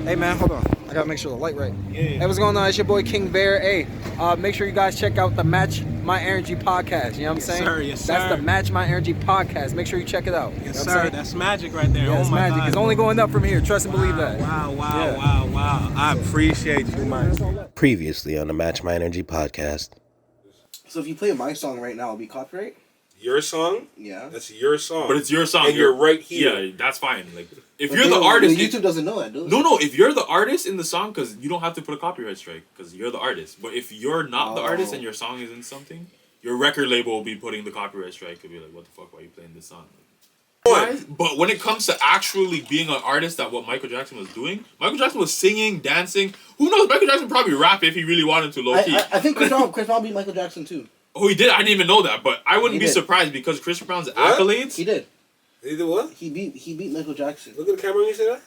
Hey man, hold on. I gotta make sure the light right. Yeah. Hey, what's going on? It's your boy King Bear. Hey, make sure you guys check out the Match My Energy podcast. You know what I'm saying? Sir, yes, That's sir. the Match My Energy podcast. Make sure you check it out. Yes, you know what I'm sir. saying? That's magic right there. Yeah, oh it's my magic. God. It's only going up from here. Trust and believe that. Wow. I appreciate you, man. Previously on the Match My Energy podcast. So if you play my song right now, it'll be copyright? Your song? Yeah. That's your song. But it's your song. And you're right here. Yeah, that's fine. Like, if But you're the they- artist, YouTube doesn't know that, do it? no. If you're the artist in the song, because you don't have to put a copyright strike, because you're the artist. But if you're not the artist and your song is in something, your record label will be putting the copyright strike. Could be like, what the fuck? Why are you playing this song? But when it comes to actually being an artist, that what Michael Jackson was doing, Michael Jackson was singing, dancing. Who knows? Michael Jackson probably rap if he really wanted to, low key. I think Chris Brown beat Michael Jackson too. Oh, he did. I didn't even know that, but I wouldn't He be did. surprised because Chris Brown's accolades. He did. He did what? He beat Michael Jackson. Look at the camera when you say that.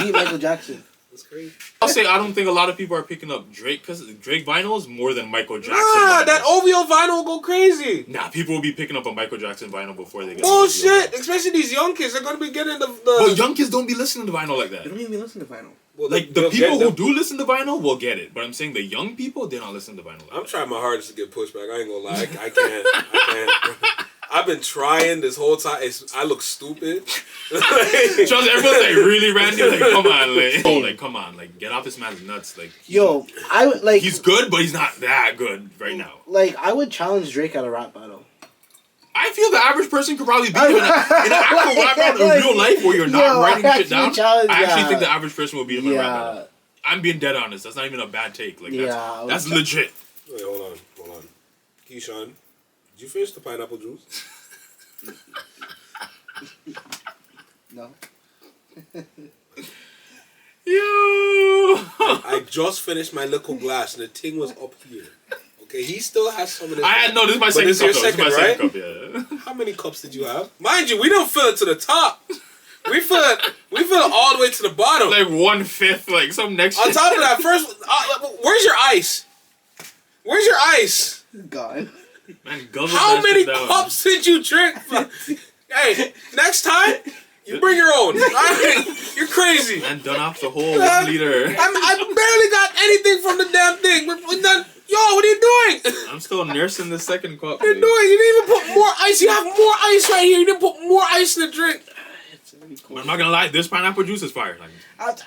He beat Michael Jackson. That's crazy. I'll say I don't think a lot of people are picking up Drake because Drake vinyls more than Michael Jackson. Nah, vinyls. that OVO vinyl will go crazy. Nah, people will be picking up a Michael Jackson vinyl before they get. Bullshit. Especially these young kids. They're going to be getting the... But young kids don't be listening to vinyl like They that. don't even listen to vinyl. Well, Like the they'll people get who them. do listen to vinyl will get it, but I'm saying the young people they don't listen to vinyl. Like I'm that. trying my hardest to get pushback. I ain't gonna lie. I can't. I've been trying this whole time. I look stupid. Trust everyone's like really Randy. Like come on, come on, like get off this man's nuts. Like Yo, I would like. he's good, but he's not that good right now. Like I would challenge Drake at a rap battle. I feel the average person could probably beat him in an actual rap battle in real life where you're not writing shit down. I actually think the average person will beat him in a rap battle. I'm being dead honest. That's not even a bad take. Like that's legit. Wait, hold on. Kasean, did you finish the pineapple juice? No. Yo. I just finished my little glass and the thing was up here. Okay, he still has some of this. This is my But second this cup. is your This is my second, second right? cup, yeah. How many cups did you have? Mind you, we don't fill it to the top. We fill it all the way to the bottom. Like 1/5, like some next On shit. top of that, first, where's your ice? Where's your ice? God. Man, guzzle How that many shit down. cups did you drink? Hey, next time, you bring your own. You're crazy. Man, done off the whole 1 liter. I barely got anything from the damn thing. We're done. Yo, what are you doing? I'm still nursing the second cup. You're doing? You didn't even put more ice. You have more ice right here. You didn't put more ice in the drink. But I'm not gonna lie, this pineapple juice is fire. Like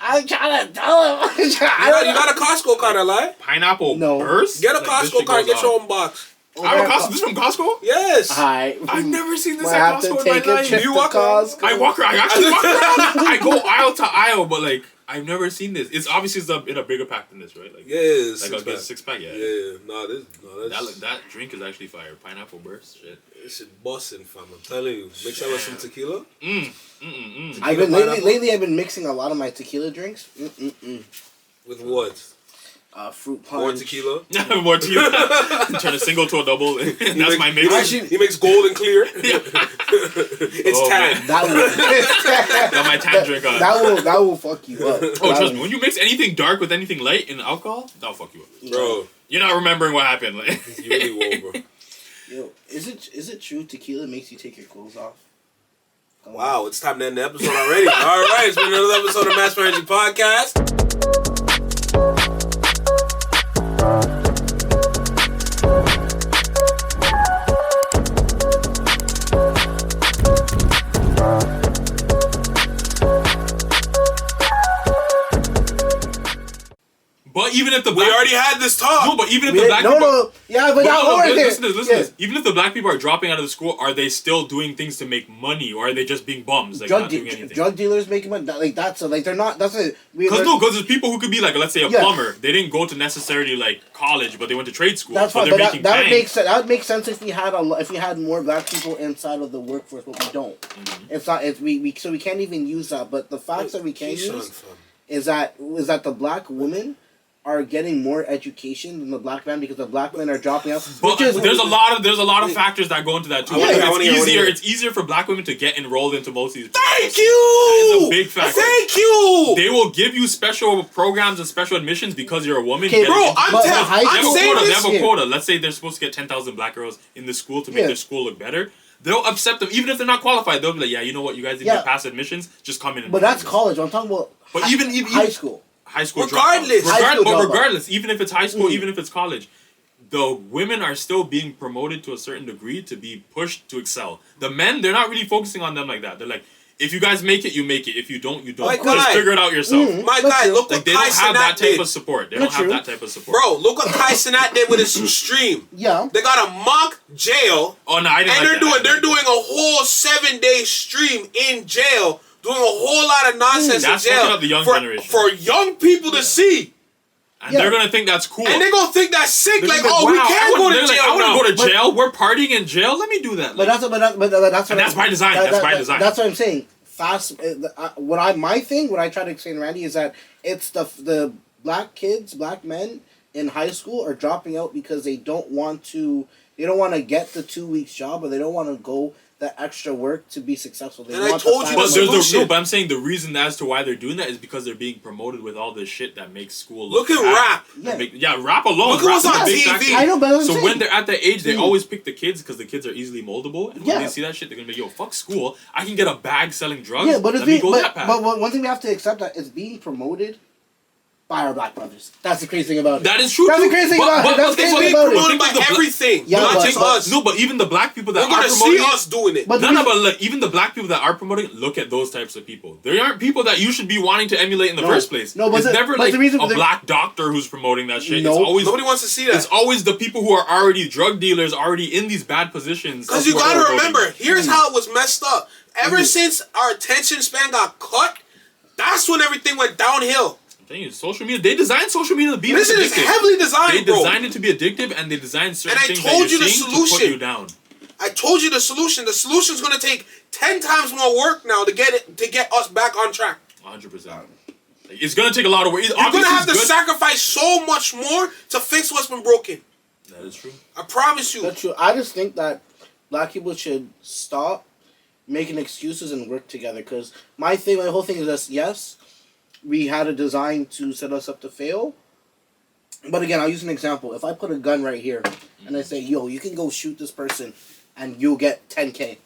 I'm trying to tell him. You got a Costco card, I lie. pineapple No. burst. Get a Like, this Costco shit card. goes Get your off. own box. I have a Costco. This from Costco? Yes. Hi. I've never seen this Might at have to Costco in take my a life. trip You to walk around. Costco. I walk around. I actually walk around. I go aisle to aisle, but like I've never seen this. It's obviously in a bigger pack than this, right? Like Yes. like I'll get a 6-pack. Yeah. Yeah. No, That drink is actually fire. Pineapple burst. Shit. this shit busting, fam. I'm telling you. Mix that with some tequila. Lately I've been mixing a lot of my tequila drinks. With what? Fruit punch. More tequila. More tequila. Turn a single to a double. That's my mix. He makes gold and clear. It's tan. Man. That Got my tan drink on. that will fuck you up. Oh, trust me. When you mix anything dark with anything light in alcohol, that'll fuck you up. Bro, You're not remembering what happened. Like, you really will, bro. Yo, is it true tequila makes you take your clothes off? Wow, it's time to end the episode already. All right, it's been another episode of Match My Energy Podcast. but even if the We already had this talk. no, but even if the black people, Yeah, but now we're listen to this. Yeah. Even if the black people are dropping out of the school, are they still doing things to make money, or are they just being bums, like not doing anything? Drug dealers making money. Like that's like they're not. That's a Because there's people who could be like, let's say a plumber. They didn't go to necessarily like college, but they went to trade school. That's so fine. they're But making that would bank. make sense. That would make sense if we had more black people inside of the workforce, but we don't. It's not. It's we so we can't even use that. But the facts that we can use is that the black women are getting more education than the black men because the black men are dropping out. But there's a lot of factors that go into that too. It's easier for black women to get enrolled into most of these programs. Thank you! That is a big factor. Thank you! They will give you special programs and special admissions because you're a woman. Okay, bro, I'm saying They this. have a quota. Let's say they're supposed to get 10,000 black girls in the school to make their school look better. They'll accept them even if they're not qualified. They'll be like, yeah, you know what, you guys didn't get past admissions. Just come in. But that's college. I'm talking about But even high school. High school Regardless. dropouts. High school But dropout. regardless, even if it's high school, even if it's college, the women are still being promoted to a certain degree to be pushed to excel. The men, they're not really focusing on them like that. They're like, if you guys make it, you make it. If you don't, you don't. My Just guy. figure it out yourself. My That's guy, true. look Like what they don't Kai have that Cenat type did. of support. They That's don't have true. that type of support. Bro, look what Kai Cenat did with his stream. Yeah. They got a mock jail, Oh no, I didn't. and like that. they're doing a whole 7-day stream in jail, doing a whole lot of nonsense That's in jail fucking up the young generation. for young people to see. And they're gonna think that's cool. And they're gonna think that's sick. They're Like, gonna be oh, we wow, can go to they're like, jail I now. want to go to jail. We're partying in jail. Let me do that. But Like, that's And that's by design. That's by design. That's what I'm saying. Fast. What I try to explain, Randy, is that it's the black kids, black men in high school are dropping out because they don't want to get the 2 weeks job, or they don't want to go the extra work to be successful. They And I want told the you but the there's solution. but I'm saying the reason as to why they're doing that is because they're being promoted with all this shit that makes school Look look at bad. rap. Yeah, rap alone. Look at what's Rap is a on big TV. factor. I know, but I'm So saying. when they're at that age, they always pick the kids because the kids are easily moldable. And when Yeah. they see that shit, they're gonna be, yo, fuck school. I can get a bag selling drugs. Yeah, but it's Let me being, go that but path. one thing we have to accept that it's being promoted by our black brothers. That's the crazy thing about it. That is true. That's too. the crazy thing But- about but- it. That's but the think crazy about- thing about but it. Promoted think by of the everything, Yeah, not but- just but- us. No, but even the black people that They're are gonna promoting see us doing it. But No, the no, reason- but look, even the black people that are promoting, look at those types of people. They aren't people that you should be wanting to emulate in the No. first place. No, but it's the- never but like the reason- a the- black doctor who's promoting that shit. No. It's always Nobody wants to see that. it's always the people who are already drug dealers, already in these bad positions. Because you who are gotta promoting remember, it. here's how it was messed up. Ever since our attention span got cut, that's when everything went downhill. I'm telling you, social media. They designed social media to be This is addictive. heavily designed, They bro. designed it to be addictive, and they designed certain And I things told that you you're the seeing to put solution. you down. I told you the solution. The solution's gonna take 10 times more work now to get us back on track. 100%. Like, it's gonna take a lot of work. You're gonna have to sacrifice so much more to fix what's been broken. That is true. I promise you. That's true. I just think that black people should stop making excuses and work together. Because my whole thing is this: yes, we had a design to set us up to fail. But again, I'll use an example. If I put a gun right here and I say, "Yo, you can go shoot this person, and you'll get 10K,"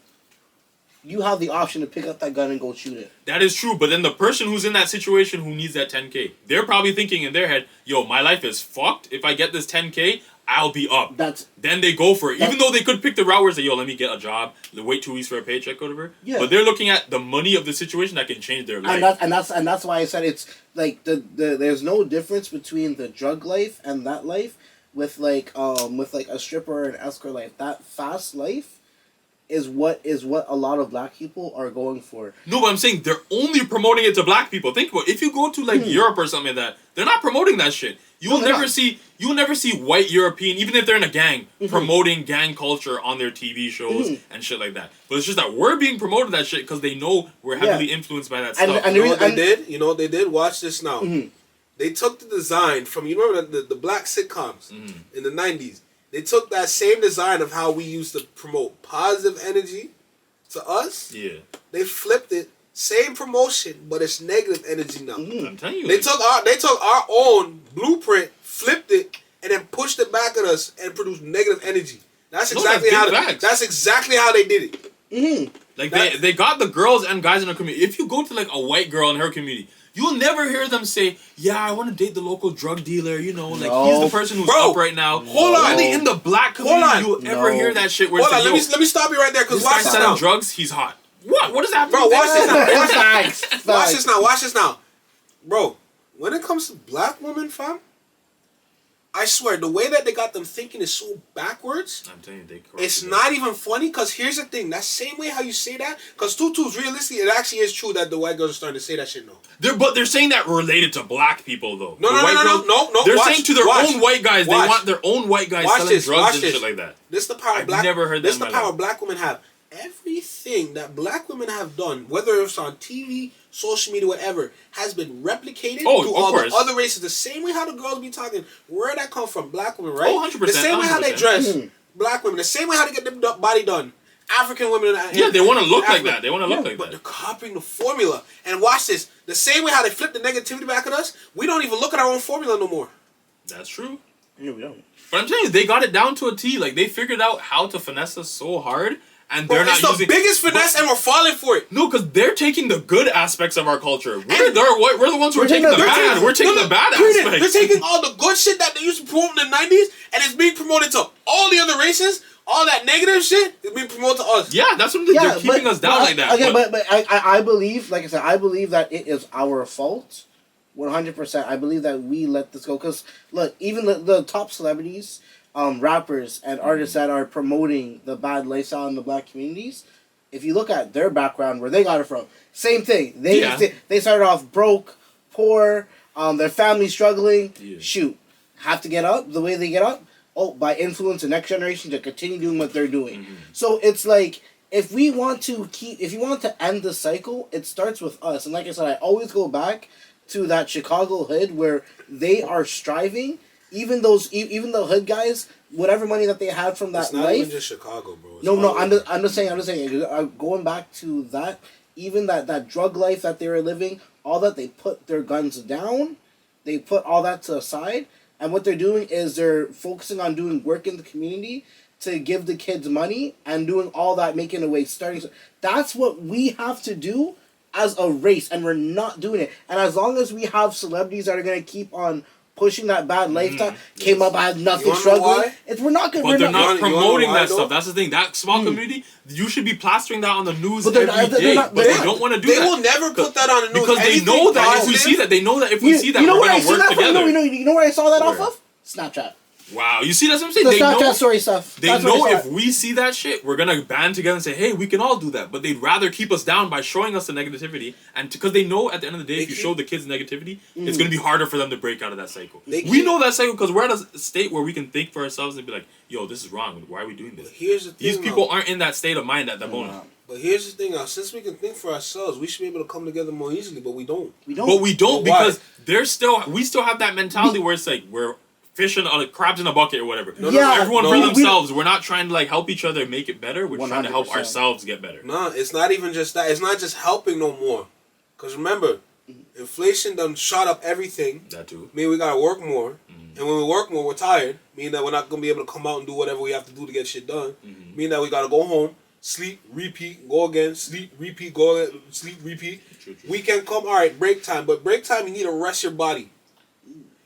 you have the option to pick up that gun and go shoot it. That is true, but then the person who's in that situation who needs that 10K, they're probably thinking in their head, yo, my life is fucked. If I get this 10K, I'll be up. Then they go for it. Even though they could pick the route where say, yo, let me get a job, wait 2 weeks for a paycheck or whatever. Yeah. But they're looking at the money of the situation that can change their life. And that's why I said it's like there's no difference between the drug life and that life with like a stripper and escort life. That fast life is what a lot of black people are going for. No, but I'm saying they're only promoting it to black people. Think about it. If you go to like Europe or something like that, they're not promoting that shit. You'll never see white European, even if they're in a gang, promoting gang culture on their TV shows and shit like that. But it's just that we're being promoted that shit because they know we're heavily influenced by that stuff. You know what they did? You know what they did? Watch this now. They took the design from, you remember the black sitcoms in the 90s. They took that same design of how we used to promote positive energy to us. Yeah. They flipped it. Same promotion, but it's negative energy now. I'm telling you. They took our own blueprint, flipped it, and then pushed it back at us and produced negative energy. That's exactly that's exactly how they did it. Like they got the girls and guys in the community. If you go to like a white girl in her community, you'll never hear them say, "Yeah, I want to date the local drug dealer." You know, like he's the person who's up right now. Hold on. Only in the black community you'll ever hear that shit. Where Hold on, say, let me stop you right there because this watch guy's this selling now. drugs. He's hot. What? What does that mean? Bro, watch this now. Watch Facts. Watch this now. Bro, when it comes to black women, fam, I swear, the way that they got them thinking is so backwards. I'm telling you, It's not even funny, because here's the thing. That same way how you say that, because Tutu's realistically, it actually is true that the white girls are starting to say that shit now. But they're saying that related to black people, though. No. They're Watch, saying to their watch, own white guys, watch. they want their own white guys Watch selling this, drugs watch and this. shit like that. This is the power I've black. never heard This is that the in my power life. black women have. Everything that black women have done, whether it's on TV, social media, whatever, has been replicated to all the other races. The same way how the girls be talking. Where'd that come from? Black women, right? Oh, 100%. The same way how they 100%. dress. Black women. The same way how they get their body done. African women. Yeah, they want to look like that. They want to look like but that. they're copying the formula. And watch this. The same way how they flip the negativity back at us, we don't even look at our own formula no more. That's true. Yeah, we don't. But I'm telling you, they got it down to a T. Like, they figured out how to finesse us so hard. and Bro, they're not it's the using biggest finesse, and we're falling for it. No, because they're taking the good aspects of our culture. We're the ones who are taking the bad. We're taking the bad aspects. They're taking all the good shit that they used to promote in the 90s, and it's being promoted to all the other races. All that negative shit is being promoted to us. Yeah, that's what they're keeping us down like that. Okay, but I believe, like I said, I believe that it is our fault. 100%. I believe that we let this go. Because, look, even the top celebrities, rappers, and artists that are promoting the bad lifestyle in the black communities, if you look at their background, where they got it from, same thing. They started off broke, poor, their family struggling. Yeah. Shoot. Have to get up the way they get up. By influence the next generation to continue doing what they're doing. Mm-hmm. So it's like, if you want to end the cycle, it starts with us. And like I said, I always go back to that Chicago hood where they are striving. Even the hood guys, whatever money that they had from that it's not life. Even just Chicago, bro. I'm just saying. Going back to that, even that drug life that they were living, all that, they put their guns down, they put all that to the side. And what they're doing is they're focusing on doing work in the community to give the kids money and doing all that, making a way, starting. That's what we have to do as a race, and we're not doing it. And as long as we have celebrities that are going to keep on pushing that bad lifestyle, came up, I had nothing, struggling. We're not going. But they're not promoting that stuff. That's the thing. That small community, you should be plastering that on the news every day. But they don't want to do that. They will never put that on the news because they know that if we see that, we're going to work together. You know where I saw that off of? Snapchat. Wow, you see, that's what I'm saying. The Snapchat story stuff. They know if we see that shit, we're gonna band together and say, "Hey, we can all do that." But they'd rather keep us down by showing us the negativity, and because they know at the end of the day, if you show the kids negativity, it's gonna be harder for them to break out of that cycle. We know that cycle because we're at a state where we can think for ourselves and be like, "Yo, this is wrong. Why are we doing this?" Here's the thing, these people aren't in that state of mind at that moment. But here's the thing, since we can think for ourselves, we should be able to come together more easily. But we don't. But we don't because we still have that mentality where it's like we're fishing on crabs in a bucket or whatever. Everyone for themselves. We're not trying to help each other make it better. We're 100%. Trying to help ourselves get better. No, it's not even just that. It's not just helping no more. Because remember, inflation done shot up everything. That too. Mean we gotta work more. And when we work more, we're tired. Meaning that we're not gonna be able to come out and do whatever we have to do to get shit done. Meaning that we gotta go home, sleep, repeat, go again, sleep, repeat, go again, sleep, repeat. True. Weekend come, alright, break time. But break time, you need to rest your body.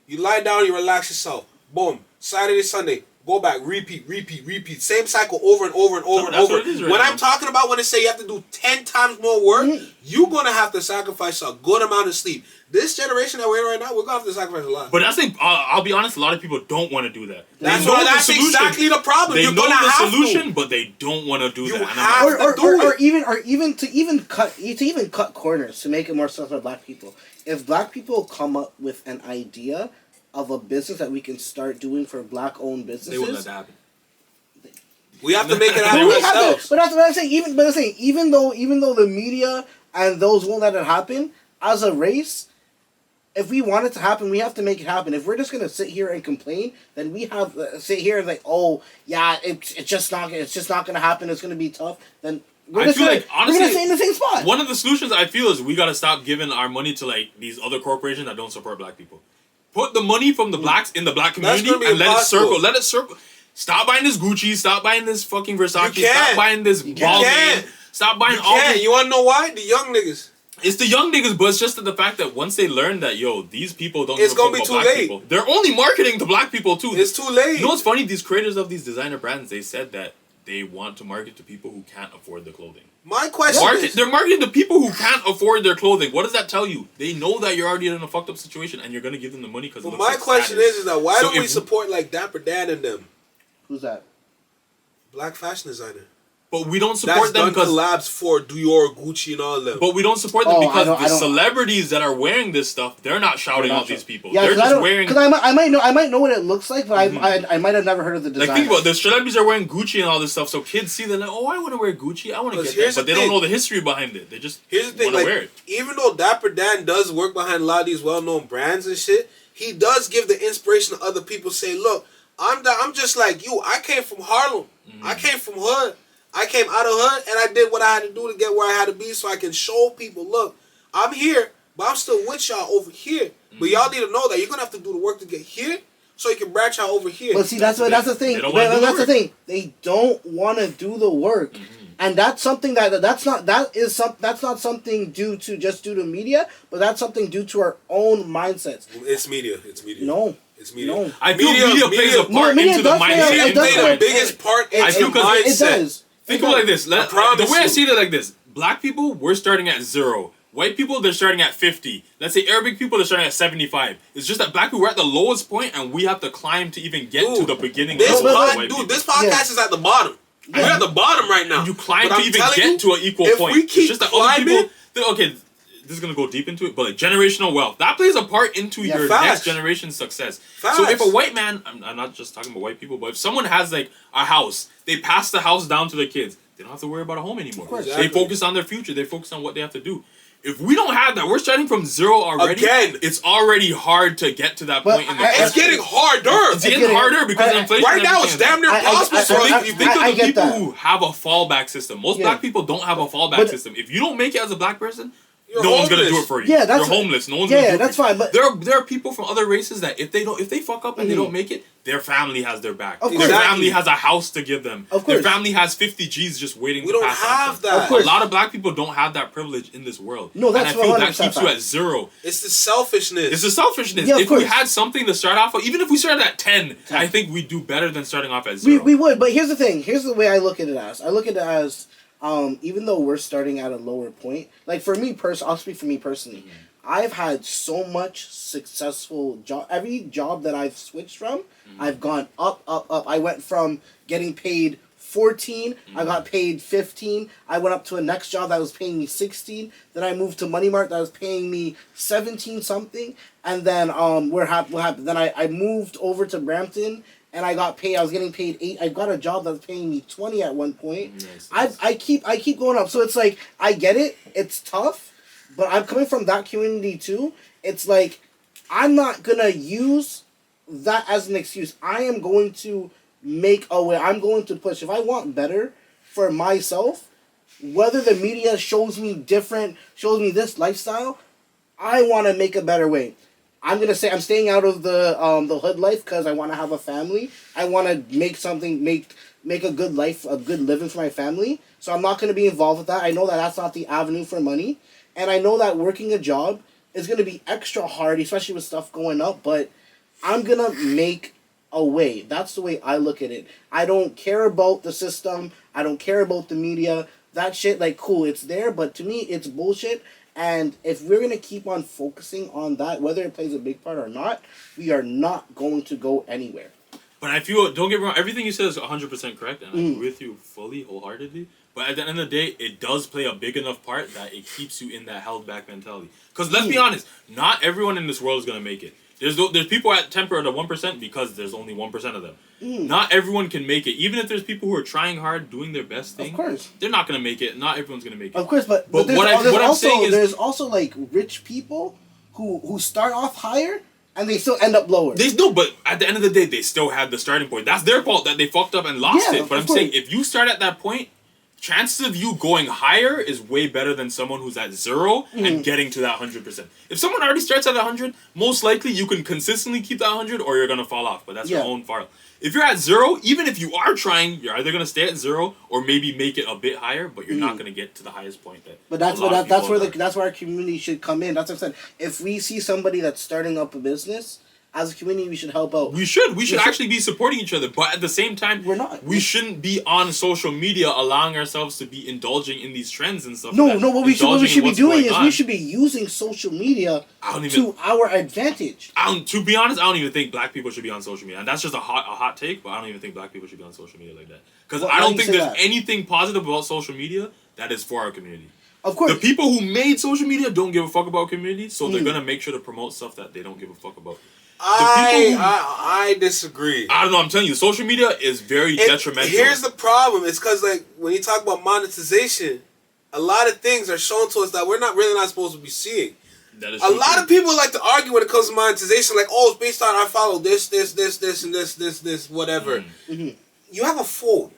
You lie down, you relax yourself. Boom. Saturday, Sunday. Go back. Repeat. Same cycle over and over and over and over. When I'm talking about when they say you have to do 10 times more work, you're going to have to sacrifice a good amount of sleep. This generation that we're in right now, we're going to have to sacrifice a lot. But that's the thing. I'll be honest, a lot of people don't want to do that. That's exactly the problem. They know the solution, but they don't want to do that. Or even to cut corners to make it more stuff for black people. If black people come up with an idea of a business that we can start doing for black-owned businesses, they wouldn't let that happen. We have to make it happen ourselves. But that's what I'm saying. Even though the media and those won't let it happen, as a race, if we want it to happen, we have to make it happen. If we're just gonna sit here and complain, then we have to sit here and it's just not gonna happen. It's gonna be tough. Then honestly, we're gonna stay in the same spot. One of the solutions I feel is we gotta stop giving our money to these other corporations that don't support black people. Put the money from the blacks in the black community and let it circle. Stop buying this Gucci. Stop buying this fucking Versace. Stop buying this Balmain. Stop buying all this. You wanna know why? The young niggas. It's the young niggas, but it's just the fact that once they learn that, these people don't give a fuck about black late. People. They're only marketing to black people too. It's too late. You know what's funny? These creators of these designer brands, they said that they want to market to people who can't afford the clothing. My question is... They're marketing to people who can't afford their clothing. What does that tell you? They know that you're already in a fucked up situation and you're going to give them the money because it looks my question is that why don't we support Dapper Dan and them? Who's that? Black fashion designer. But we don't support them because collabs for Dior, Gucci, and all them. But we don't support them because the celebrities that are wearing this stuff, they're not shouting out these people. Yeah, they're just wearing. Because I might know what it looks like, but I might have never heard of the design. Think about it, the celebrities are wearing Gucci and all this stuff, so kids see them like, oh, I want to wear Gucci, I want to get that, but they don't know the history behind it. They just want to wear it. Even though Dapper Dan does work behind a lot of these well-known brands and shit, he does give the inspiration to other people. Say, look, I'm just like you. I came from Harlem. I came from hood. I came out of hood and I did what I had to do to get where I had to be so I can show people, look, I'm here, but I'm still with y'all over here. But y'all need to know that you're going to have to do the work to get here so you can branch out over here. But see, that's the thing. That's the thing. They don't want to do the work. And that's something that's not something due to media, but that's something due to our own mindsets. It's media. No. It's media. No. I feel media plays a part media into the does play a- mindset. it does Play play the biggest part in I feel the 'cause mindset. It does. Think of it like this. The way I you. see it like this. Black people, we're starting at 0. White people, they're starting at 50. Let's say Arabic people, they're starting at 75. It's just that black people, we're at the lowest point, and we have to climb to even get to the beginning This of white people. this podcast is at the bottom. We're at the bottom right now. You climb But to I'm even telling get you, to an equal if point. we It's keep just that climbing, other people, okay, this is gonna go deep into it, but like generational wealth, that plays a part into your facts. next generation's success. Facts. So if a white man, I'm not just talking about white people, but if someone has like a house, they pass the house down to their kids, they don't have to worry about a home anymore. Of course. They Exactly. focus on their future. They focus on what they have to do. If we don't have that, we're starting from 0 already. Again. It's already hard to get to that But point in the I- first It's getting place. harder. It's getting harder because of inflation. Right and now, it's everything. damn near I- impossible. I- So So if you you think of I the get people that. who have a fallback system. Most Yeah. black people don't have a fallback But- system. If you don't make it as a black person, You're no one's gonna do homeless. it for you. Yeah, that's You're homeless. No one's yeah, gonna do it that's for you. fine, but- there are people from other races that if they fuck up and they don't make it, their family has their back. Of Their course. family has a house to give them. Of Their course. family has 50 G's just waiting We to don't pass have out to them. that. Of course. A lot of black people don't have that privilege in this world. No, that's and I feel that 100% keeps you fact. at 0. It's the selfishness. It's the selfishness. Yeah, of if we course. had something to start off with, even if we started at 10, I think we'd do better than starting off at 0. We would, but here's the thing. Here's the way I look at it as. I look at it as, even though we're starting at a lower point, like for me I'll speak for me personally. I've had so much successful job. Every job that I've switched from, I've gone up. I went from getting paid 14, I got paid 15. I went up to a next job that was paying me 16. Then I moved to Money Mart that was paying me 17 something. And then what happened? Then I moved over to Brampton and I was getting paid 8. I got a job that was paying me 20 at one point. Nice. I keep going up. So it's like I get it. It's tough, but I'm coming from that community too. It's like I'm not gonna use that as an excuse. I am going to make a way. I'm going to push. If I want better for myself, whether the media shows me this lifestyle, I want to make a better way. I'm gonna say I'm staying out of the hood life because I want to have a family. I want to make a good life, a good living for my family. So I'm not gonna be involved with that. I know that that's not the avenue for money, and I know that working a job is gonna be extra hard, especially with stuff going up. But I'm gonna make a way. That's the way I look at it. I don't care about the system. I don't care about the media. That shit, like, cool, it's there, but to me, it's bullshit. And if we're going to keep on focusing on that, whether it plays a big part or not, we are not going to go anywhere. But I feel, don't get me wrong, everything you said is 100% correct, and I agree with you fully, wholeheartedly. But at the end of the day, it does play a big enough part that it keeps you in that held back mentality. Because let's be honest, not everyone in this world is going to make it. There's people at 10% or the 1% because there's only 1% of them. Not everyone can make it. Even if there's people who are trying hard, doing their best thing, Of course. they're not going to make it. Not everyone's going to make it. Of course, but But there's, what I'm saying is- there's also, like, rich people who start off higher and they still end up lower. But at the end of the day, they still had the starting point. That's their fault that they fucked up and lost Yeah, it. But of I'm saying, course. if you start at that point, chances of you going higher is way better than someone who's at 0 and getting to that 100%. If someone already starts at 100, most likely you can consistently keep that 100 or you're going to fall off. But that's your own fault. If you're at 0, even if you are trying, you're either going to stay at 0 or maybe make it a bit higher, but you're not going to get to the highest point. But that's where our community should come in. That's what I'm saying. If we see somebody that's starting up a business, as a community, we should help out. We should actually be supporting each other, but at the same time, We're not. We shouldn't be on social media allowing ourselves to be indulging in these trends and stuff. No, like that. what we should Indulging in be what's doing going is on. we should be using social media to our advantage. To be honest, I don't even think black people should be on social media, and that's just a hot take. But I don't even think black people should be on social media like that because Well, I how don't do you think say there's that? anything positive about social media that is for our community. Of course. The people who made social media don't give a fuck about community, so they're gonna make sure to promote stuff that they don't give a fuck about. I disagree. I don't know. I'm telling you, social media is very detrimental. Here's the problem. It's because, like, when you talk about monetization, a lot of things are shown to us that we're really not supposed to be seeing. That is A lot of people like to argue when it comes to monetization, like, oh, it's based on I follow this, and this, whatever. You have a phone.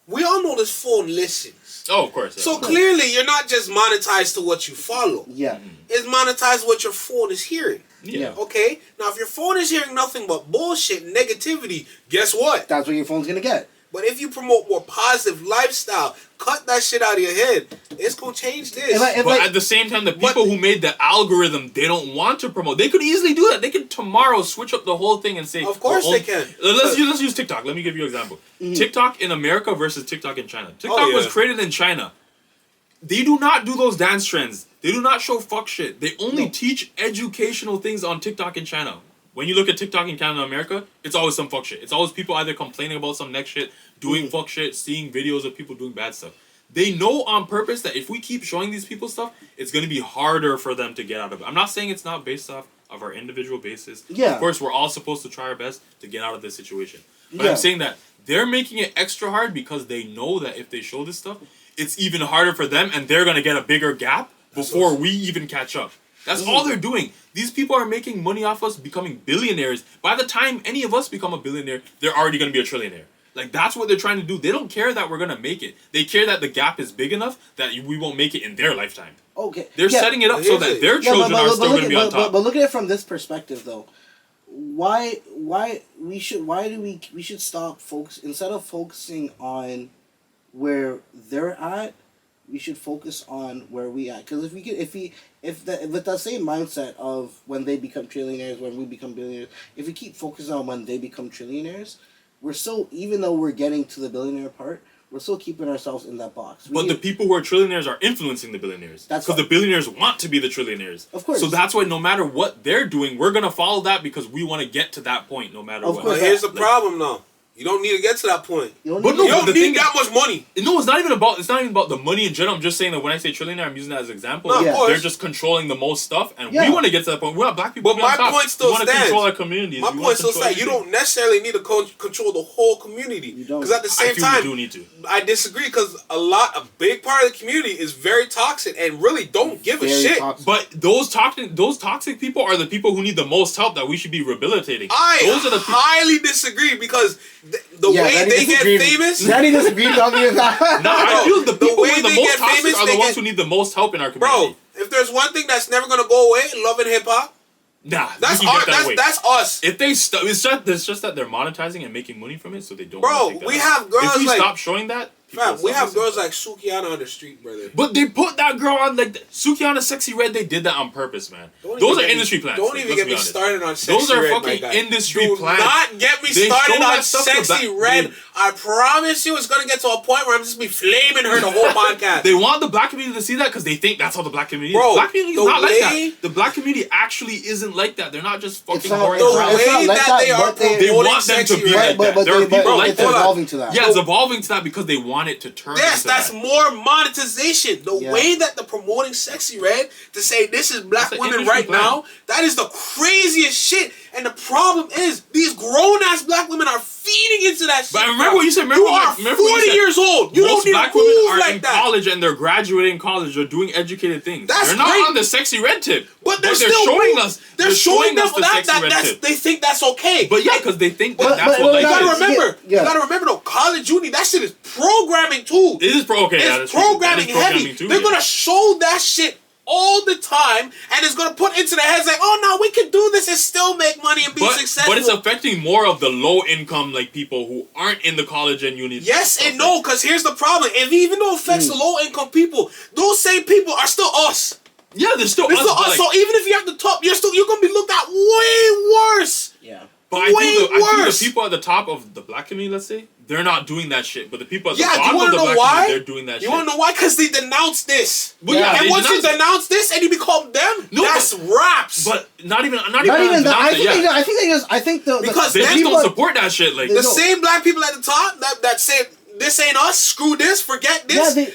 We all know this phone listens. Oh, of course. So clearly, you're not just monetized to what you follow. Yeah. It's monetized what your phone is hearing. Yeah. Okay? Now, if your phone is hearing nothing but bullshit, negativity, guess what? That's what your phone's gonna get. But if you promote more positive lifestyle, cut that shit out of your head. It's gonna change this. But at the same time, the people who made the algorithm, they don't want to promote. They could easily do that. They could tomorrow switch up the whole thing and say, of course they can. Let's use TikTok. Let me give you an example. TikTok in America versus TikTok in China. TikTok was created in China. They do not do those dance trends. They do not show fuck shit. They only teach educational things on TikTok in China. When you look at TikTok in Canada and America, it's always some fuck shit. It's always people either complaining about some next shit, doing fuck shit, seeing videos of people doing bad stuff. They know on purpose that if we keep showing these people stuff, it's going to be harder for them to get out of it. I'm not saying it's not based off of our individual basis. Yeah. Of course, we're all supposed to try our best to get out of this situation. But I'm saying that they're making it extra hard because they know that if they show this stuff, it's even harder for them and they're going to get a bigger gap before we even catch up. That's all they're doing. These people are making money off us becoming billionaires. By the time any of us become a billionaire, they're already going to be a trillionaire. Like, that's what they're trying to do. They don't care that we're going to make it. They care that the gap is big enough that we won't make it in their lifetime. Okay. They're setting it up so that their children are still going to be on top. But look at it from this perspective, though. Why we should stop instead of focusing on where they're at, we should focus on where we at. Because with that same mindset of when they become trillionaires, when we become billionaires, if we keep focusing on when they become trillionaires, we're still, even though we're getting to the billionaire part, we're still keeping ourselves in that box. But the people who are trillionaires are influencing the billionaires. That's because the billionaires want to be the trillionaires. Of course. So that's why no matter what they're doing, we're going to follow that because we want to get to that point no matter what. But here's the problem, though. You don't need to get to that point. You don't need that much money. No, it's not even about the money in general. I'm just saying that when I say trillionaire, I'm using that as an example. No, of course. They're just controlling the most stuff, and we want to get to that point. We're not black people. But my point still stands. We want to control our communities. My point still stands. You don't necessarily need to control the whole community. Because at the same time, you do need to. I disagree because a big part of the community is very toxic and really don't give a shit. Toxic. But those toxic people are the people who need the most help that we should be rehabilitating. Those are the highly disagree because the way they get famous. Daddy disagreed on me with that. No, I feel the people who are the most toxic are the ones who need the most help in our community. Bro, if there's one thing that's never gonna go away, love and hip hop. Nah, that's us. If they it's just that they're monetizing and making money from it, so they don't. Bro, we have girls if we like stop showing that. Fam, we have girls like Sukiana on the street, brother. But they put that girl on like Sukiana Sexy Red. They did that on purpose, man. Those are industry plans. Don't even get me started on Sexy Red. Those are fucking industry plans. Do not get me started on Sexy Red. I promise you, it's gonna get to a point where I'm just be flaming her the whole podcast. They want the black community to see that because they think that's how the black community is. Bro, Black community is not like that. The black community actually isn't like that. They're not just fucking boring. The way that they are promoting they want them to be like that. There are people like that. It's evolving to that. Yeah, it's evolving to that because they want it to turn. Yes, that's more monetization. The way that they're promoting Sexy Red to say this is black women right now, that is the craziest shit. And the problem is, these grown-ass black women are feeding into that shit. But remember what you said. You are 40 years old. You don't need black women are like in that. college and they're graduating college. They're doing educated things. They're not on the Sexy Red tip. But they're still showing us. They're showing us the Sexy Red tip. They think that's okay. But yeah, because they think that's what you life gotta is. remember. You gotta remember though. College uni, that shit is programming too. It is It's programming heavy. They're gonna show that shit all the time, and it's gonna put into their heads like, oh no, we can do this and still make money and be successful. But it's affecting more of the low income like people who aren't in the college and uni. Yes and no, because here's the problem. If even though it affects the low income people, those same people are still us. Yeah, they're still us. So even if you're at the top, you're gonna be looked at way worse. Yeah. But I think the people at the top of the black community, let's say, they're not doing that shit. But the people at the bottom of the black community, they're doing that shit. You wanna know why? Because they denounced this. But and once you denounce this and you become them, that's raps. But not even that. I think because they just don't support that shit. Like the same black people at the top that say this ain't us, screw this, forget this. Yeah,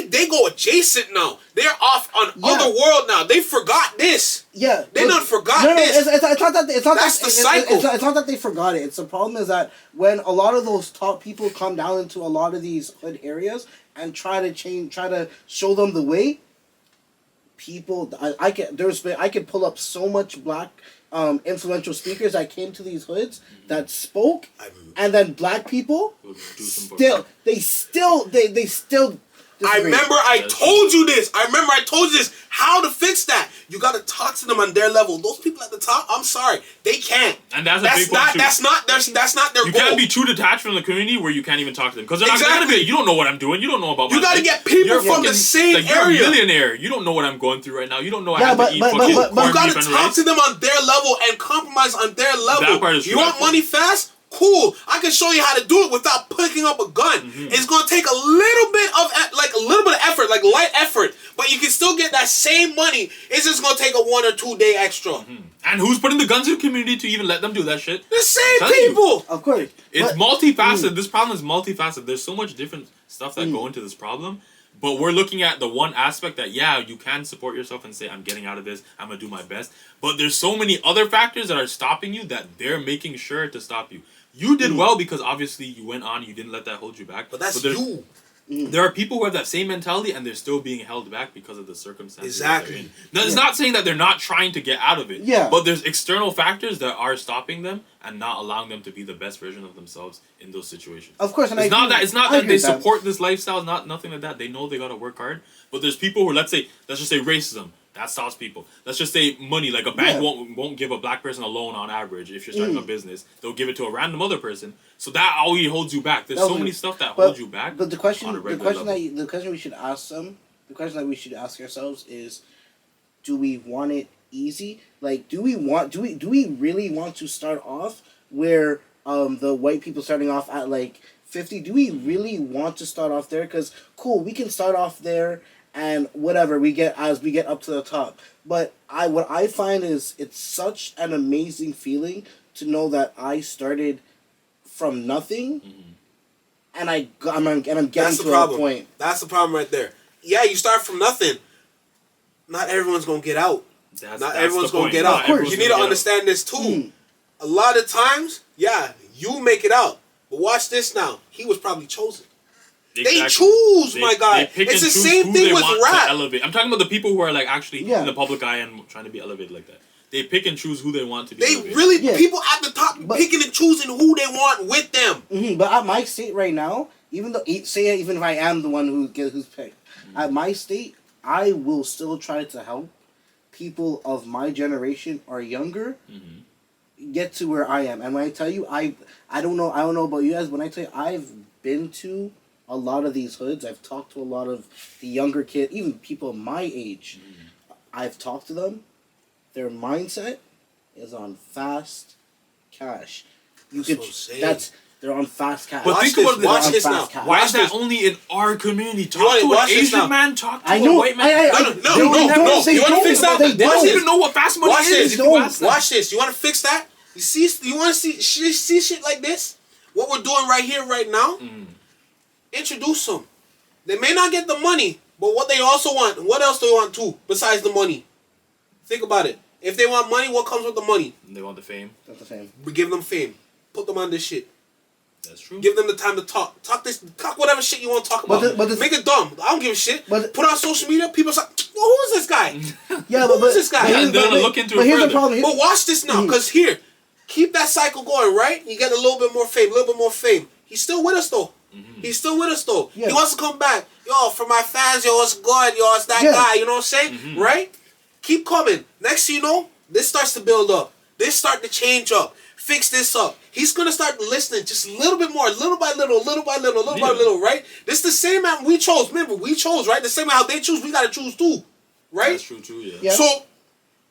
they go adjacent now. They're off on other world now. They forgot this. Yeah, they done forgot this. It's not that. That's the cycle. It's not that they forgot it. It's the problem is that when a lot of those top people come down into a lot of these hood areas and try to show them the way. People, I could pull up so much black influential speakers that came to these hoods that spoke, and then black people still I remember I told you this. How to fix that? You gotta talk to them on their level. Those people at the top, I'm sorry, they can't. And that's a big one too. That's not their you goal. You can't be too detached from the community where you can't even talk to them because they're not gonna be. You don't know what I'm doing. You don't know about. You gotta get people from the same area. You're a millionaire. You don't know what I'm going through right now. You don't know I have to eat fucking you corned gotta beef and talk rice. to them on their level and compromise on their level. That part is true. You want money fast? Cool. I can show you how to do it without picking up a gun. It's gonna take a little bit of effort, like light effort, but you can still get that same money. It's just gonna take a 1 or 2 day extra. And who's putting the guns in the community to even let them do that shit? The same people. Of course. It's multifaceted. This problem is multifaceted. There's so much different stuff that go into this problem. But we're looking at the one aspect that, yeah, you can support yourself and say, I'm getting out of this, I'm going to do my best. But there's so many other factors that are stopping you that they're making sure to stop you. You did well because obviously you went on, you didn't let that hold you back. But that's you. There are people who have that same mentality and they're still being held back because of the circumstances. Exactly. Now, it's not saying that they're not trying to get out of it. Yeah. But there's external factors that are stopping them and not allowing them to be the best version of themselves in those situations. Of course, and it's not that they support this lifestyle. It's not nothing like that. They know they gotta work hard. But there's people who let's just say racism. That stops people. Let's just say money. Like a bank won't give a black person a loan on average if you're starting a business. They'll give it to a random other person. So that always holds you back. There's so many stuff that holds you back. But the question we should ask them, the question that we should ask ourselves is, do we want it easy? Like, do we really want to start off where the white people starting off at like 50? Do we really want to start off there? Because cool, we can start off there. And whatever we get as we get up to the top, but what I find is it's such an amazing feeling to know that I started from nothing, and I'm getting to a point. That's the problem right there. Yeah, you start from nothing. Not everyone's gonna get out. Not everyone's gonna get out. You need to understand this too. A lot of times, yeah, you make it out, but watch this now. He was probably chosen. Exactly. They choose, my guy. It's the same thing with rap. Elevate. I'm talking about the people who are like actually in the public eye and trying to be elevated like that. They pick and choose who they want to be. People at the top picking and choosing who they want with them. But at my state right now, even if I am the one who's picked, at my state, I will still try to help people of my generation or younger get to where I am. And when I tell you, I don't know about you guys. When I tell you, I've been to a lot of these hoods. I've talked to a lot of the younger kids, even people my age. I've talked to them. Their mindset is on fast cash. They're on fast cash. But think about watch this now. Why is that only in our community? Talk to an Asian man. Talk to a white man. No. You want to fix that? They don't even know what fast money is. Watch this. You want to fix that? You want to see shit like this? What we're doing right here, right now. Introduce them. They may not get the money, but what they also want, what else do they want too, besides the money? Think about it. If they want money, what comes with the money? They want the fame. That's the fame. We give them fame. Put them on this shit. That's true. Give them the time to talk. Talk whatever shit you want to talk about. Make it dumb. I don't give a shit. But put on social media, people say, who is this guy? Who is this guy? And they'll look into it here's further. The problem. But watch this now, because here, keep that cycle going, right? You get a little bit more fame, He's still with us, though. He's still with us, though. Yeah. He wants to come back. Yo, for my fans, yo, it's good. Yo, it's that guy. You know what I'm saying? Right? Keep coming. Next thing you know, this starts to build up. This start to change up. Fix this up. He's going to start listening just a little bit more, little by little, right? This is the same man we chose. Remember, we chose, right? The same how they choose, we got to choose too. Right? That's true, too, yeah. So,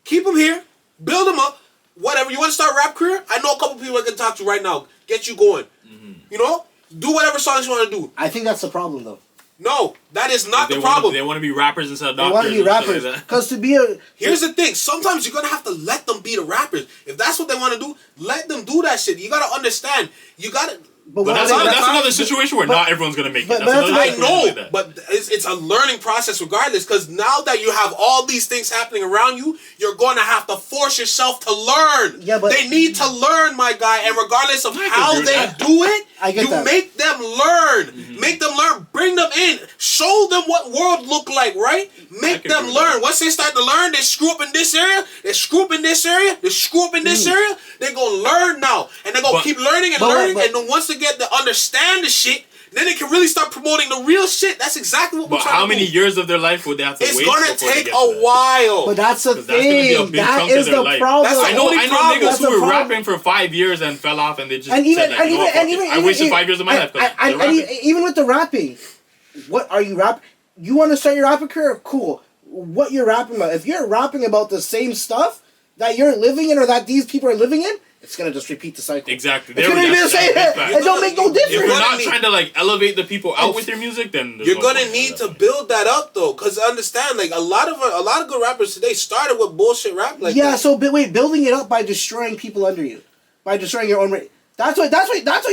keep him here. Build him up. Whatever. You want to start a rap career? I know a couple people I can talk to right now. Get you going. You know? Do whatever songs you want to do. I think that's the problem, though. No, that is not the problem. They want to be rappers instead of doctors. They want to be rappers. Because to be a... Here's the thing. Sometimes you're going to have to let them be the rappers. If that's what they want to do, let them do that shit. You got to understand. You got to... But that's another situation where not everyone's going to make it. I know, but it's a learning process regardless, because now that you have all these things happening around you, you're going to have to force yourself to learn. Yeah, but they need to learn, my guy, and regardless of how they do it, make them learn. Make them learn. Bring them in. Show them what world look like, right? Make them learn. Once they start to learn, they screw up in this area, they screw up in this area, they screw up in this area, they're going to learn now. And they're going to keep learning and learning, and then once they get to understand the shit, then they can really start promoting the real shit. That's exactly what we're But trying how to many do. years of their life would they have to It's wait? gonna before they take get a to that? while. But that's the Because that's gonna be a thing. big That chunk of is their the life. problem. That's I know only problem. niggas That's who the were problem. rapping for 5 years and fell off, and they just And even said, like, you know what, fuck it. I wasted 5 years of my life. 'cause they're rapping. Even with the rapping, what are you rapping? You want to start your rapping career? Cool. What you're rapping about? If you're rapping about the same stuff that you're living in or that these people are living in, it's gonna just repeat the cycle. Exactly. It's gonna be the same. It don't make no If difference. you're not gonna need- trying to like elevate the people out with your music, then there's You're no gonna point in need that. to build that up though, because understand, like a lot of good rappers today started with bullshit rap like Yeah. that. So, but wait, building it up by destroying people under you, by destroying your own. That's what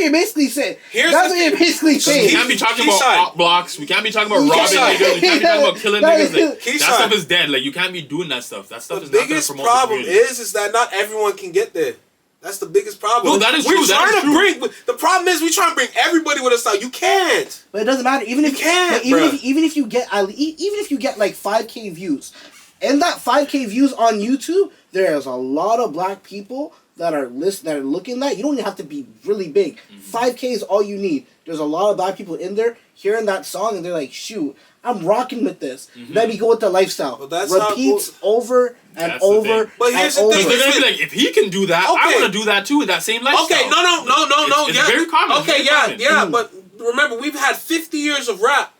you're basically saying. Here's That's the what you're thing. basically We saying. can't be talking Keyshawn. about op blocks. We can't be talking about Keyshawn. robbing niggas. We can't be talking about killing That niggas. is- Like, that Keyshawn. stuff is dead. Like you can't be doing that stuff. That stuff The is not gonna biggest promote problem the community. is that not everyone can get there. That's the biggest problem. No, that is We're true, that trying is to true. bring. The problem is we trying to bring everybody with us out. You can't. But it doesn't matter. Even if You can't, but even bruh. if you get even if you get like 5K views, and that 5K views on YouTube, there's a lot of black people that are looking at that. You don't even have to be really big. 5K is all you need. There's a lot of black people in there hearing that song and they're like, shoot, I'm rocking with this. Let me go with the lifestyle. But that's how it repeats goes. over and That's the over thing. But here's and the over. thing. They're gonna be like, if he can do that, I Okay. want to do that too. That same lifestyle. Okay, no. It's Yeah. very common. Okay, It's very yeah, common. but remember, we've had 50 years of rap.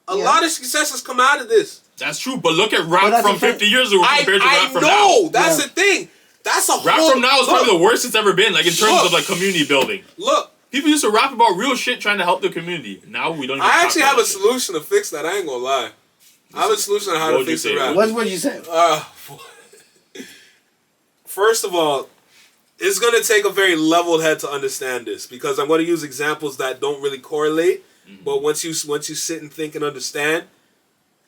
A Yeah. lot of success has come out of this. That's true. But look at But rap that's from the thing. 50 years ago compared to I rap from know. now. That's Yeah. the thing. That's a Rap whole. from now is probably the worst it's ever been. Like in terms Look. of like community building. Look, People used to rap about real shit trying to help the community. Now we don't even I talk actually about have a that shit. solution to fix that. I ain't gonna lie. I have a solution on how What to would you fix the say, rap. Will? What you say? First of all, it's gonna take a very level head to understand this because I'm gonna use examples that don't really correlate. But once you sit and think and understand,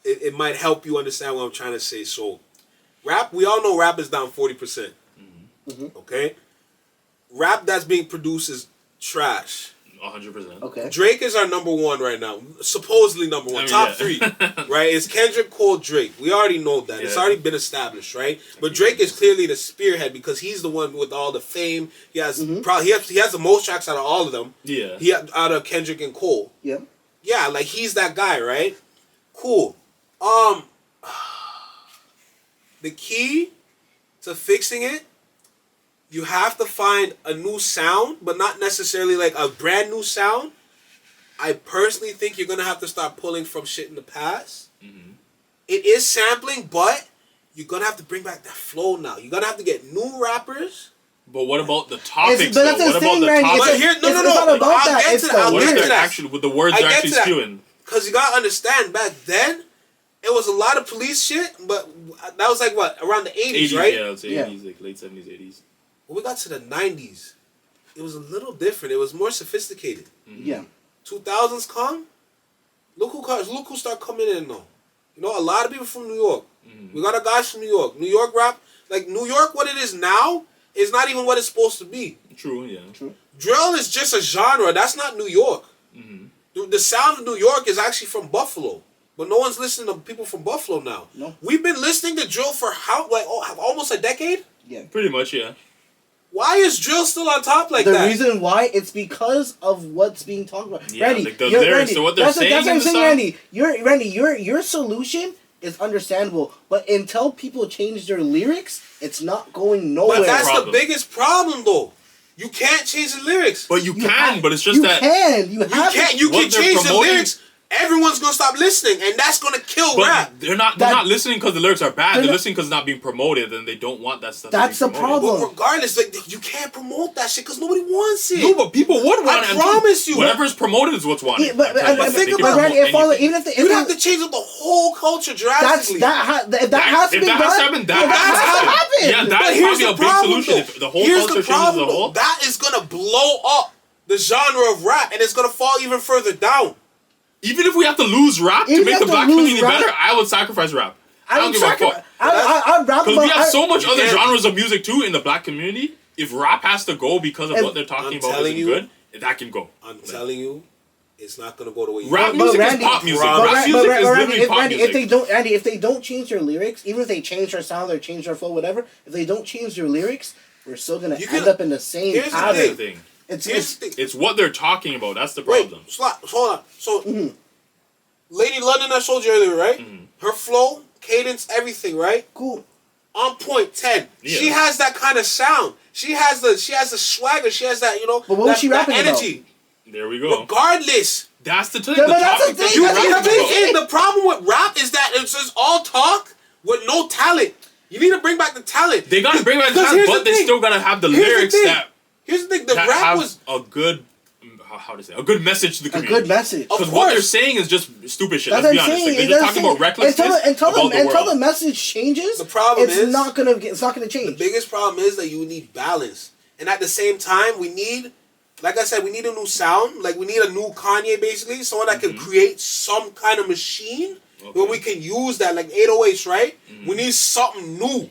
it might help you understand what I'm trying to say. So, rap, we all know rap is down 40%. Okay, rap that's being produced is trash. 100%. Okay. Drake is our number one right now, supposedly number one, I mean, top yeah. three, right? It's Kendrick, Cole, Drake. We already know that. It's Yeah. already been established, right? But Drake is clearly the spearhead because he's the one with all the fame. He has probably he has the most tracks out of all of them. Yeah. Out of Kendrick and Cole. Yeah. Yeah, like he's that guy, right? Cool. The key to fixing it, you have to find a new sound, but not necessarily like a brand new sound. I personally think you're gonna have to start pulling from shit in the past. It is sampling, but you're gonna have to bring back that flow now. You're gonna have to get new rappers. But what about the topics, but that's though? the What about thing, the Randy, topics? But here, no. It's not about I'll that, get it's to the that. I'll What get if to they're that. actually, with the words I are get actually to that. spewing? Because you gotta understand, back then, it was a lot of police shit, but that was like what, around the 80s, 80s, right? yeah, I'd say Yeah. 80s, like late 70s, 80s. When we got to the 90s, it was a little different. It was more sophisticated. Yeah. 2000s come, look who start coming in though. You know, a lot of people from New York. We got a guys from New York. New York rap, like New York, what it is now is not even what it's supposed to be. True, yeah. Drill is just a genre. That's not New York. The sound of New York is actually from Buffalo. But no one's listening to people from Buffalo now. No. We've been listening to drill for almost a decade? Yeah. Pretty much, yeah. Why is drill still on top like The that? reason why it's because of what's being talked about. Yeah, Randy, like the you're- lyrics, Randy, so what they're that's saying what in I'm the saying, song? Randy. Your solution is understandable, but until people change their lyrics, it's not going nowhere. But that's the Problem. biggest problem though. You can't change the lyrics. But you can, have- but it's just you that... can. You can What they're change the promoting- lyrics. Everyone's gonna stop listening, and that's gonna kill But rap. they're not listening because the lyrics are bad. They're listening because it's not being promoted, and they don't want that stuff That's to the be promoted. problem. But regardless, like you can't promote that shit because nobody wants it. No, but people would want it. I promise you. Whatever's promoted is what's wanted. Yeah, but I'm telling you, think they can about it, promote Randy, if all, anything. even if they, You'd have to change up the whole culture that's drastically. if that has to be If that has to done, happen, that yeah, has to happen. Yeah, But that is here's probably the a big problem, solution. though. If the whole Here's culture the changes problem, the whole... though. That is gonna blow up the genre of rap, and it's gonna fall even further down. Even if we have to lose rap to Even make if the to black lose community rap- better, I would sacrifice rap. I don't give a fuck. I'm rapping Because we have so much You other can't- genres of music too in the black community. If rap has to go because of And what they're talking I'm about telling isn't you- good, that can go. I'm telling you, it's not gonna go the way you Rap want. music Randy- is pop music. but Rap Randy, music is Randy, literally pop music. if they don't change their lyrics, even if they change their sound or change their flow, whatever, if they don't change their lyrics, we're still gonna You end can- up in the same here's the That's pattern. the thing. It's what they're talking about. That's the Wait, problem. hold on. So, Lady London, I showed you earlier, right? Her flow, cadence, everything, right? Cool. On point, 10. Yeah. She has that kind of sound. She has the swagger. She has that, But what was she rapping energy. There we go. Regardless. That's the thing. Yeah, The but that's topic the that thing, you're that's the rapping thing. about. The problem with rap is that it's just all talk with no talent. You need to bring back the talent. They gotta bring back the 'Cause talent, here's but the they thing. still gotta have the Here's the lyrics thing. that Here's the thing. The that rap have was a good, how to say, a good message to the A community. good message. Because Of what they're course. saying is just stupid shit. That's Let's be what I'm honest. saying. Like, they're just talking about recklessness Until the message changes, The problem it's is- not gonna change. The biggest problem is that you need balance, and at the same time, we need, like I said, we need a new sound. Like we need a new Kanye, basically, someone that can create some kind of machine where we can use that, like 808s, right? We need something new.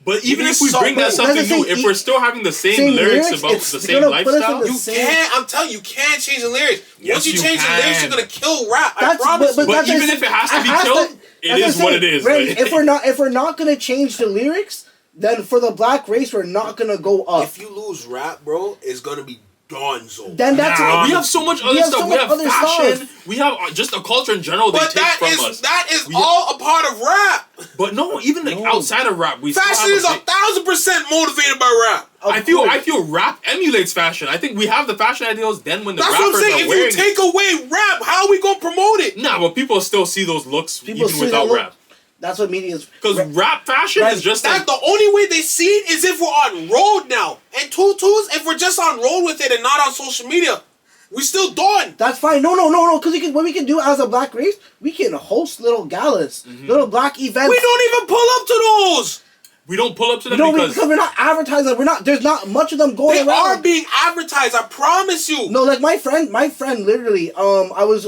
But even need if we bring that something- something new, if we're still having the same lyrics about it's the same gonna put us in lifestyle, the You same- can't. I'm telling you, you can't change the lyrics. Yes, Once you you change the lyrics, can. you're gonna kill rap. I That's- promise. but you. But even if it has to be killed, it is what it is. Randy, Like- if we're not gonna change the lyrics, then for the black race, we're not gonna go up. If you lose rap, bro, it's gonna be donzo. Then that's Nah, we have so much other stuff. We have fashion. stuff. We have just a culture in general they But take from us. that is all a part of rap. But no, even like outside of rap, we Fashion still is have 1,000% motivated by rap. I feel rap emulates fashion. I think we have the fashion ideals. Then when the That's rappers what I'm saying. are If wearing, you take away rap, how are we gonna promote it? nah, but people still see those looks People even see without that look. rap. That's what media is. Because rap fashion is just That's like the only way they see it is if we're on road now. And tutus, if we're just on road with it and not on social media, we still doing. That's fine. No. Because what we can do as a black race, we can host little galas, little black events. We don't even pull up to those. we don't pull up to them No, because because we're not advertising. We're not. There's not much of them going They around. are being advertised. I promise you. No, like my friend literally. I was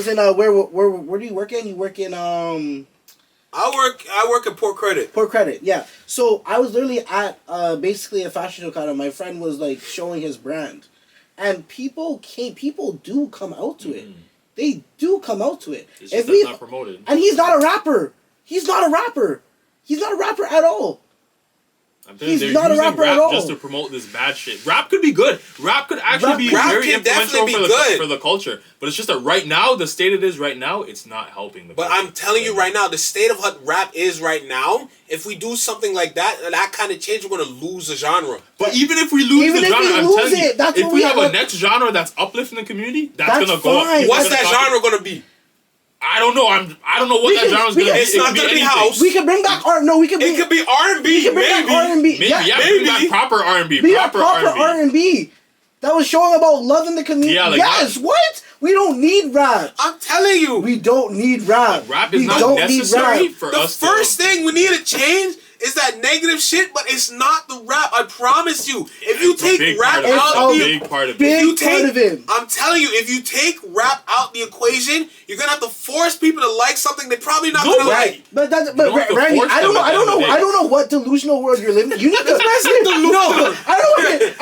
in where do you work in? You work in I work at Port Credit. Port Credit, yeah. So I was literally at basically a fashion show kind of. My friend was like showing his brand, and people do come out to it. They do come out to it. it's just that's not promoted. And he's not a rapper. He's not a rapper. He's not a rapper at all. I'm telling you, He's they're not a using rapper at rap all. just to promote this bad shit. Rap could be good. Rap could actually be Rap very can influential definitely for be the, good. for the culture. But it's just that right now, the state it is right now, it's not helping the But culture. I'm telling you right now, the state of what rap is right now, if we do something like that kind of change, we're going to lose the genre. But even if we lose Even the if genre, we I'm lose telling you, it, that's if what we we have have a next genre that's uplifting the community, that's That's gonna go fine. up. What's It's that gonna genre going to be? I don't know. I don't know what that genre's gonna be. It's It not could be gonna be anything. house. We can bring back art. No, we can. It could be R&B, We can bring maybe. back R&B. Maybe, Yeah, bring maybe. back proper R&B. Be a Proper proper R&B that was showing about love in the community. Yeah, like yes, that. what? We don't need rap. I'm telling you. We don't need rap. Rap is we not don't necessary need rap. for The us first to... thing we need to change is that negative shit, but it's not the rap. I promise you. If you It's a take big rap part of it. out It's the a big part of it. Big if you take, part of it. I'm telling you, if you take rap out the equation, you're gonna have to force people to like something they're probably not No gonna way. like. But don't have to Randy, force I don't them know. at the end of the day. I don't know what delusional world you're living. You need to. delusional. No, I don't want to.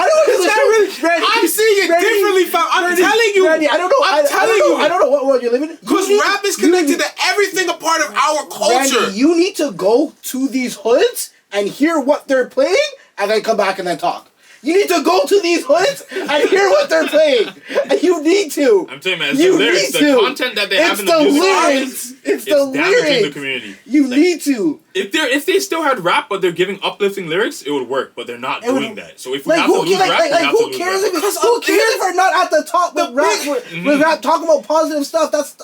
Randy, I'm seeing it Randy, differently, fam. I'm Randy, telling you. Randy, I don't know. I'm telling you. I don't know what world you're living in. Because You need- rap is you need- connected to everything a part of our culture. Randy, you need to go to these hoods and hear what they're playing, and then come back and then talk. You need to go to these hoods and hear what they're playing. And you need to. I'm telling you, man, it's You the lyrics, need the to. content that they have It's in the the music. lyrics. It's the damaging the lyrics. community. You Like, need to. If they still had rap, but they're giving uplifting lyrics, it would work. But they're not It would- doing that. So if we have to lose rap, we have to who lose cares rap. who cares if we're not at the top with rap? With rap talking about positive stuff. That's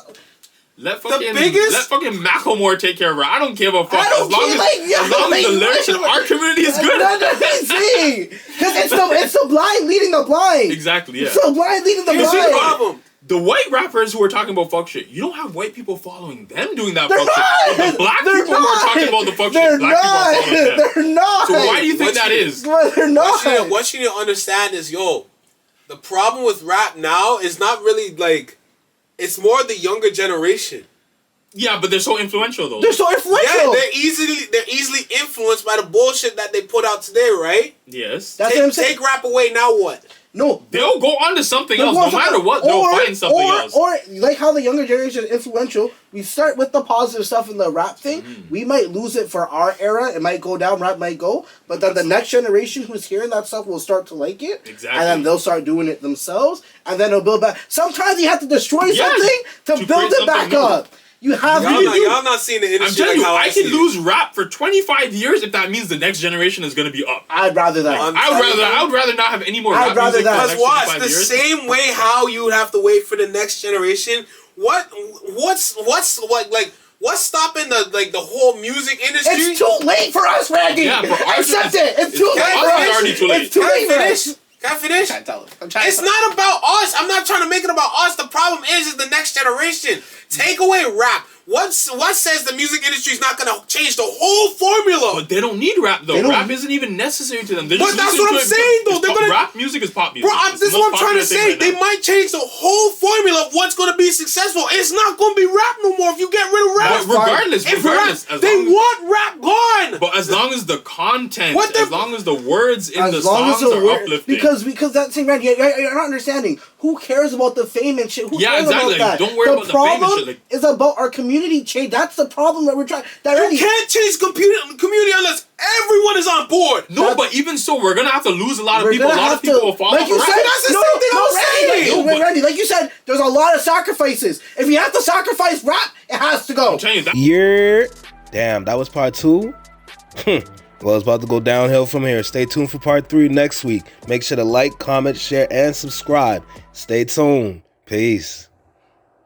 Let biggest- fucking Macklemore take care of rap. I don't give a fuck. I don't as long care, as, like, yeah, as, long as the like, lyrics in our community is good. That's what I'm saying. Because it's the blind leading the blind. Exactly, yeah. It's the blind leading the Here's the blind. problem. The white rappers who are talking about fuck shit, you don't have white people following them doing that They're fuck not. shit. But the black They're people who are not. talking about the fuck They're shit, black people are not. following them. They're not. So why do you think What that you- is? They're not. What you need to understand is, the problem with rap now is not really like, it's more the younger generation. Yeah, but they're so influential though. They're so influential. Yeah, they're easily influenced by the bullshit that they put out today, right? Yes. That's what I'm saying. Take rap away, now what? No, They'll go on to something they'll else. go No on to matter something- what, they'll find something else. Or like how the younger generation is influential, we start with the positive stuff in the rap thing. We might lose it for our era. It might go down, rap might go. But then the next generation who's hearing that stuff will start to like it. Exactly. And then they'll start doing it themselves. And then it'll build back. Sometimes you have to destroy something to build create it back something new. up. You have Y'all not seeing the I'm industry telling like you, how I see can it. lose rap for 25 years if that means the next generation is going to be up. I'd rather that. I would rather not have any more I'd rap rather music that. for the Because next watch, 25 the years. same way how you would have to wait for the next generation. What's stopping the whole music industry? It's too late for us, Randy. Yeah, for us, Accept it. It's too late us, for it's us. already too late. It's too Can I late for finish? us. Can I finish? It's not about us. I'm not trying to make it about us. The problem is the next generation. Take away rap. What says the music industry is not going to change the whole formula? But they don't need rap though. Rap isn't even necessary to them. They're just But that's listening what to I'm it saying, though. because They're gonna- rap music is pop music. Bro, It's this is the what most I'm trying to popular thing say. right They now. might change the whole formula of what's going to be successful. It's not going to be rap no more if you get rid of rap. But regardless, If regardless, rap, as they long as- want rap gone. But as long as the content, What the- as long as the words in the As long as songs the are word, uplifting. because that's thing, Randy. You're not understanding. Who cares about the fame and shit? Who Yeah, cares exactly. about that? Don't worry about the fame and problem shit, like- is about our community change. That's the problem that we're trying. That You Randy, can't change community unless everyone is on board. No, but even so, we're gonna have to lose a lot of we're people. A gonna lot have of people to, will fall like off. you of said, rap. That's the same thing I'm saying. Randy, like you said, there's a lot of sacrifices. If you have to sacrifice rap, it has to go. I'm telling you, that- Yeah. Damn, that was part 2? Well, it's about to go downhill from here. Stay tuned for part 3 next week. Make sure to like, comment, share, and subscribe. Stay tuned. Peace.